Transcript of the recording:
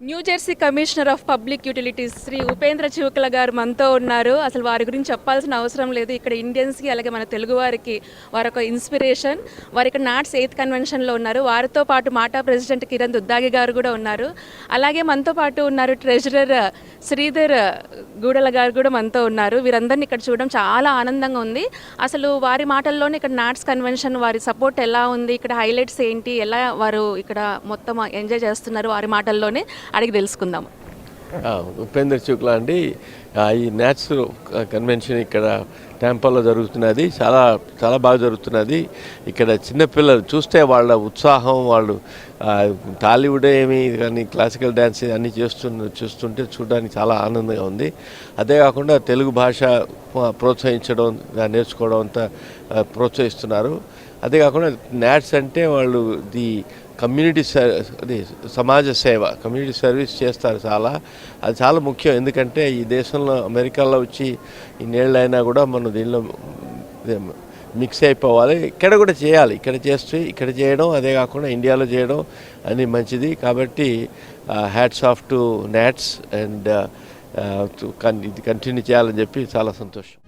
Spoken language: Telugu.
New Jersey commissioner of public utilities Shri Upendra Chivukula గారు మనతో ఉన్నారు. అసలు వారి గురించి చెప్పాల్సిన అవసరం లేదు. ఇక్కడ ఇండియన్స్కి అలాగే మన తెలుగు వారికి వారొక ఇన్స్పిరేషన్. వారు ఇక్కడ నాట్స్ 8th కన్వెన్షన్లో ఉన్నారు. వారితో పాటు మాటా ప్రెసిడెంట్ కిరణ్ దుద్దాగి గారు కూడా ఉన్నారు. అలాగే మనతో పాటు ఉన్నారు ట్రెజరర్ శ్రీధర్ గూడల గారు కూడా మనతో ఉన్నారు. వీరందరినీ ఇక్కడ చూడడం చాలా ఆనందంగా ఉంది. అసలు వారి మాటల్లోనే ఇక్కడ నాట్స్ కన్వెన్షన్ వారి సపోర్ట్ ఎలా ఉంది, ఇక్కడ హైలైట్స్ ఏంటి, ఎలా వారు ఇక్కడ మొత్తం ఎంజాయ్ చేస్తున్నారు వారి మాటల్లోనే అడిగి తెలుసుకుందాం. ఉపేంద్ర చివుకల అండి. ఈ న్యాట్స్ కన్వెన్షన్ ఇక్కడ టెంపుల్లో జరుగుతున్నది. చాలా చాలా బాగా జరుగుతున్నది. ఇక్కడ చిన్నపిల్లలు చూస్తే వాళ్ళ ఉత్సాహం, వాళ్ళు టాలీవుడ్ ఏమి కానీ క్లాసికల్ డ్యాన్స్ అన్నీ చూస్తుంటే చూడడానికి చాలా ఆనందంగా ఉంది. అదే కాకుండా తెలుగు భాష ప్రోత్సహించడం, నేర్చుకోవడం అంతా ప్రోత్సహిస్తున్నారు. అదే కాకుండా న్యాట్స్ అంటే వాళ్ళు కమ్యూనిటీ అది సమాజ సేవ, కమ్యూనిటీ సర్వీస్ చేస్తారు. అది చాలా ముఖ్యం. ఎందుకంటే ఈ దేశంలో అమెరికాలో వచ్చి ఇన్నేళ్ళైనా కూడా మనం దీనిలో మిక్స్ అయిపోవాలి. ఇక్కడ కూడా చేయాలి. ఇక్కడ చేయడం, అదే కాకుండా ఇండియాలో చేయడం అని మంచిది. కాబట్టి hats off to NATS and ఇది కంటిన్యూ చేయాలని చెప్పి చాలా సంతోషం.